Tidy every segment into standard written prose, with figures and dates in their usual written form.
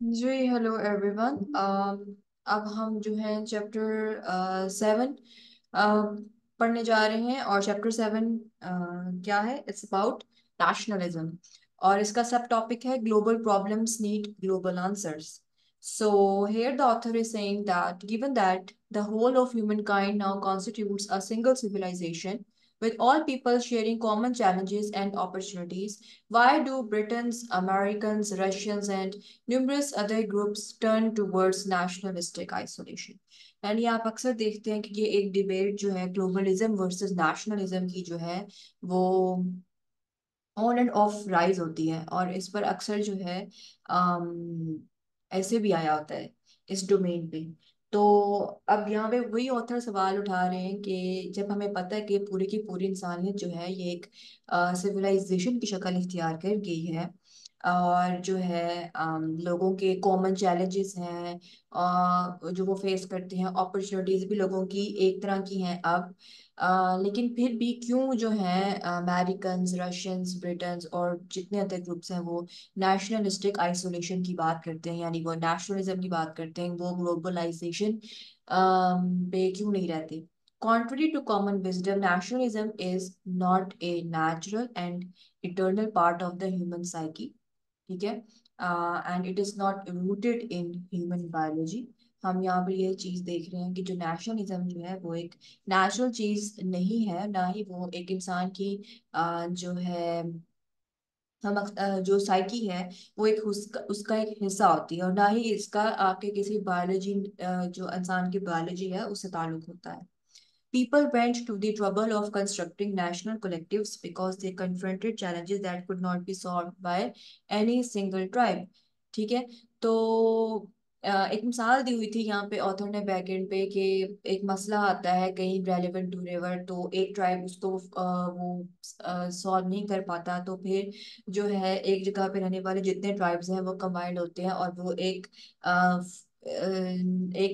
जी hello everyone. अब हम जो है चैप्टर 7 पढ़ने जा रहे हैं। और चैप्टर 7 क्या है? It's about nationalism. और इसका सब टॉपिक है global problems need global answers. So here the author is saying that given that the whole of humankind now constitutes a single civilization with all people sharing common challenges and opportunities, why do Britons, Americans, Russians, and numerous other groups turn towards nationalistic isolation? यानी आप अक्सर देखते हैं कि ये एक debate जो है ग्लोबलिज्म वर्सेस नेशनलिज्म की जो है वो ऑन एंड ऑफ राइज होती है। और इस पर अक्सर जो है ऐसे भी आया होता है इस डोमेन पे। तो अब यहाँ पे वही ऑथर सवाल उठा रहे हैं कि जब हमें पता है कि पूरी की पूरी इंसानियत जो है ये एक सिविलाइजेशन की शक्ल इख्तियार कर गई है, और जो है लोगों के कॉमन चैलेंजेस हैं जो वो फेस करते हैं, अपॉर्चुनिटीज भी लोगों की एक तरह की हैं अब। लेकिन फिर भी क्यों जो है अमेरिकन, रशियंस, ब्रिटन्स और जितने अदर ग्रुप्स हैं वो नेशनलिस्टिक आइसोलेशन की बात करते हैं, यानी वो नेशनलिज्म की बात करते हैं, वो ग्लोबलाइजेशन पे क्यों नहीं रहते? Contrary to common wisdom, nationalism is not a natural and eternal part of the human psyche. ठीक है? And it is not rooted in human biology. हम यहाँ पर यह चीज देख रहे हैं कि जो नेशनलिज्म जो है वो एक नेचुरल चीज नहीं है, ना ही वो एक इंसान की जो है जो साइकी है वो एक उसका एक हिस्सा होती है, और ना ही इसका आपके किसी बायोलॉजी जो इंसान की बायोलॉजी है उससे ताल्लुक होता है। People went to the trouble of constructing national collectives because they confronted challenges that could not be solved by any single tribe. ठीक है? तो एक मिसाल दी हुई थी यहाँ पे ऑथर ने बैकएंड पे कि एक मसला आता है कहीं रेलेवेंट टू रिवर, तो एक ट्राइब उसको वो सॉल्व नहीं कर पाता, तो फिर जो है एक जगह पे रहने वाले जितने ट्राइब्स हैं वो कंबाइंड होते हैं और वो एक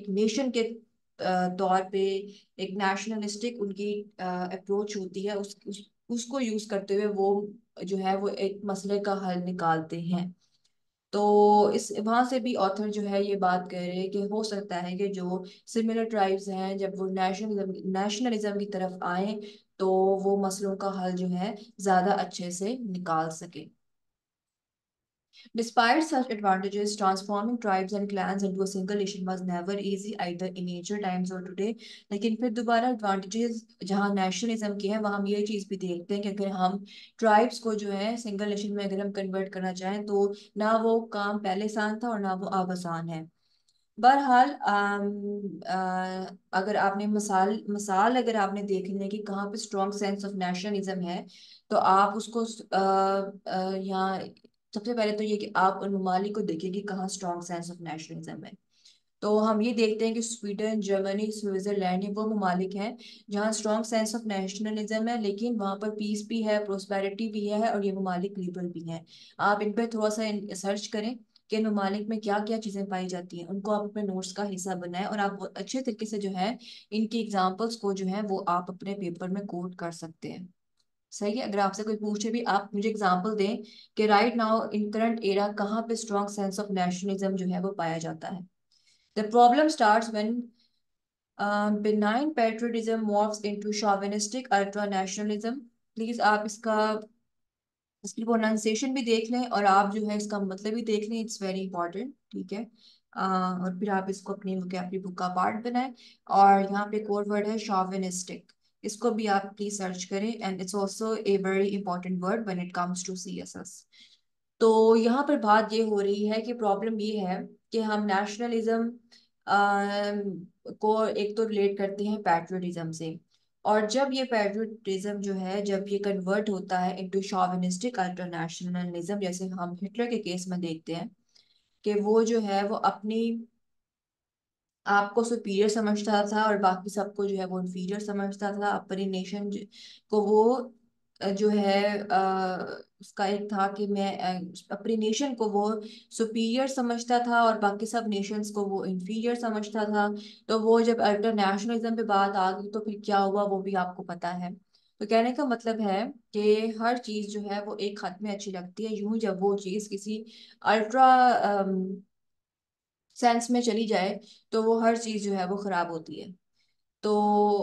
नेशन के तौर पे एक नेशनलिस्टिक उनकी अप्रोच होती है, उसको यूज करते हुए वो जो है वो एक मसले का हल निकालते हैं। तो इस वहां से भी ऑथर जो है ये बात कर रहे हैं कि हो सकता है कि जो सिमिलर ट्राइब्स हैं जब वो नेशनलिज्म की तरफ आए तो वो मसलों का हल जो है ज्यादा अच्छे से निकाल सके। Despite such advantages, transforming tribes and clans into a single nation was never easy either in ancient times or today. लेकिन फिर दोबारा एडवांटेजेस जहाँ नेशनलिज्म के हैं वहाँ हम ये चीज़ भी देखते हैं कि अगर हम ट्राइब्स को जो है सिंगल नेशन में अगर हम कन्वर्ट करना चाहें तो ना वो काम पहले आसान था और ना वो अब आसान है। बहरहाल अगर आपने मिसाल मिसाल अगर आपने देखनी है कि कहाँ पे स्ट्रॉन्ग सेंस ऑफ नेशनलिज्म है, तो आप उसको यहाँ सबसे पहले तो ये कि आप उन ममालिक को देखिए कि कहाँ स्ट्रॉन्ग सेंस ऑफ नेशनलिज्म है। तो हम ये देखते हैं कि स्वीडन, जर्मनी, स्विट्जरलैंड ये वो ममालिक हैं जहाँ स्ट्रॉन्ग सेंस ऑफ नेशनलिज्म है, लेकिन वहाँ पर पीस भी है, प्रोस्पेरिटी भी है, और ये ममालिक लिबरल भी हैं। आप इन पर थोड़ा सा सर्च करें कि इन ममालिक में क्या क्या चीजें पाई जाती हैं, उनको आप अपने नोट्स का हिस्सा बनाएं, और आप बहुत अच्छे तरीके से जो है इनकी एग्जाम्पल्स को जो है वो आप अपने पेपर में कोट कर सकते हैं। सही है? अगर आपसे कोई पूछे भी आप मुझे एग्जाम्पल दें कि right now in current era कहाँ पे स्ट्रॉन्ग सेंस ऑफ नेशनलिज्म जो है वो पाया जाता है। The problem starts when benign patriotism morphs into chauvinistic ultranationalism. Please आप इसकी प्रोनाउंसिएशन भी देख लें और आप जो है इसका मतलब भी देख लें, इट्स वेरी इंपॉर्टेंट। ठीक है? और फिर आप इसको अपनी वोकैबुलरी बुक का पार्ट बनाएं। और यहाँ पे एक और वर्ड है शॉविनिस्टिक, इसको भी आप प्लीज सर्च करें, and it's also a very important word when it comes to CSS. तो यहाँ पर बात ये हो रही है कि प्रॉब्लम ये है कि हम नेशनलिज्म को एक तो रिलेट करते हैं पैट्रियटिज्म से, और जब ये पैट्रियटिज्म जो है जब ये कन्वर्ट होता है इनटू शॉविनिस्टिक अल्टरनेशनलिज्म, जैसे हम हिटलर के केस में देखते हैं कि वो जो है वो अपनी आपको सुपीरियर समझता था और बाकी सबको जो है वो इन्फीरियर समझता था। अपनी नेशन को वो जो है उसका एक था कि मैं अपनी नेशन को वो सुपीरियर समझता था और बाकी सब नेशंस को वो इन्फीरियर समझता था। तो वो जब इंटरनेशनलिज्म पे बात आ गई तो फिर क्या हुआ वो भी आपको पता है। तो कहने का मतलब है कि हर चीज जो है वो एक हद में अच्छी लगती है यूं जब वो चीज किसी अल्ट्रा सेंस में चली जाए तो वो हर चीज जो है वो खराब होती है। तो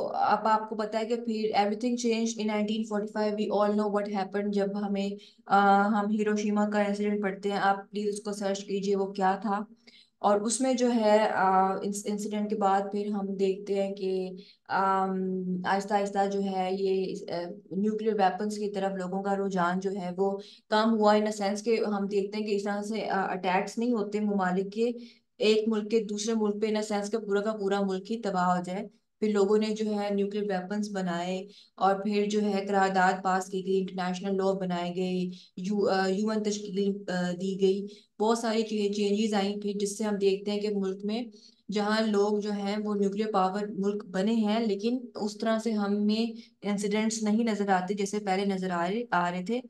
अब आपको पता है कि फिर everything change in 1945। We all know what happened. जब हम हिरोशिमा का इंसिडेंट पढ़ते हैं, आप प्लीज उसको सर्च कीजिए वो क्या था। और उसमें जो है इस इंसिडेंट के बाद फिर हम देखते हैं कि आहिस्ता आहिस्ता जो है ये न्यूक्लियर वेपन्स की तरफ लोगों का रुझान जो है वो कम हुआ, इन अ सेंस कि हम देखते हैं कि इस तरह से अटैक्स नहीं होते ममालिक के एक मुल्क के दूसरे मुल्क पे, इन अ सेंस का पूरा मुल्क ही तबाह हो जाए। फिर लोगों ने जो है न्यूक्लियर वेपन्स बनाए, और फिर जो है करारदाद पास की गई, इंटरनेशनल लॉ बनाए गए, यूएन तश्कील दी गई, बहुत सारी चेंजेस आई फिर, जिससे हम देखते हैं कि मुल्क में जहाँ लोग जो हैं वो न्यूक्लियर पावर मुल्क बने हैं, लेकिन उस तरह से हमें इंसिडेंट्स नहीं नजर आते जैसे पहले नजर आ रहे थे।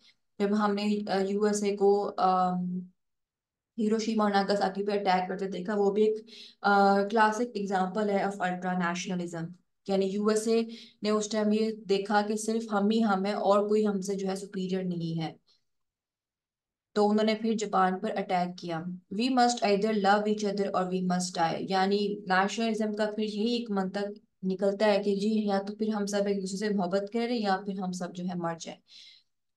जब हमने यूएसए को हिरोशिमा और नागासाकी पे अटैक करते देखा, वो भी एक क्लासिक एग्जांपल है ऑफ अल्ट्रा नेशनलिज्म। यानी यूएसए ने उस टाइम ये देखा कि सिर्फ हम ही हम है और कोई हमसे जो है सुपीरियर नहीं है, तो उन्होंने फिर जापान पर अटैक किया। We must either love each other or we must die. यानी नेशनलिज्म का फिर यही एक मंतक निकलता है कि जी या तो फिर हम सब एक दूसरे से मोहब्बत करें या फिर हम सब जो है मर जाए।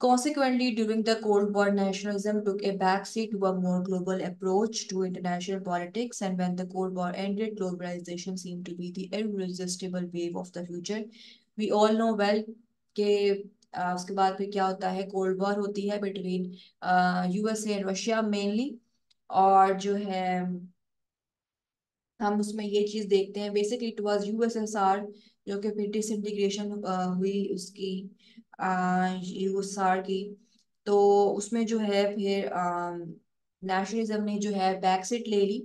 Consequently, during the Cold War, nationalism took a backseat to a more global approach to international politics, and when the Cold War ended, globalization seemed to be the irresistible wave of the future. We all know well कि उसके बाद फिर क्या होता है, cold war होती है between USA and Russia mainly. और जो है हम उसमें ये चीज देखते हैं, बेसिकली इट वाज यूएसएसआर जो कि फिर डिसइंटीग्रेशन हुई उसकी, यूएसएसआर की। तो उसमें जो है फिर नेशनलिज्म ने जो है बैक सीट ले ली।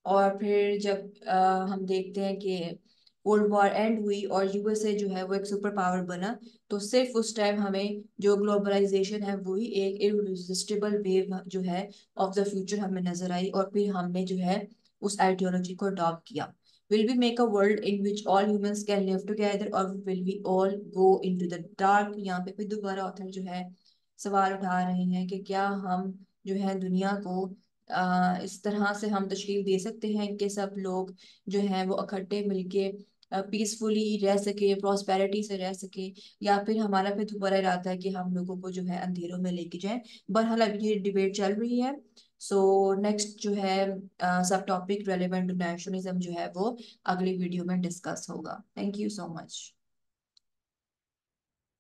और फिर जब हम देखते हैं कि कोल्ड वॉर एंड हुई और यूएसए जो है वो एक सुपर पावर बना, तो सिर्फ उस टाइम हमें जो ग्लोबलाइजेशन है वही एक इररिसिस्टिबल वेव जो है ऑफ द फ्यूचर हमें नजर आई, और फिर हमने जो है उस आइडियोलॉजी को अडॉप्ट किया। Will we make a world in which all humans can live together और will we all go into the dark. यहाँ पे फिर दोबारा ऑथर जो है सवाल उठा रहे हैं कि क्या हम जो है दुनिया को इस तरह से हम तशकील दे सकते हैं कि सब लोग जो हैं वो इकट्ठे मिलके पीसफुली रह सके, प्रॉस्पेरिटी से रह सके, या फिर हमारा फिर दोबारा इरादा है कि हम लोगों को जो है अंधेरों में लेके जाएं। बहरहाल अभी ये डिबेट चल रही है। सो नेक्स्ट जो है सब टॉपिक रेलेवेंट टू नेशनलिज्म जो है वो अगली वीडियो में डिस्कस होगा। Thank you so much.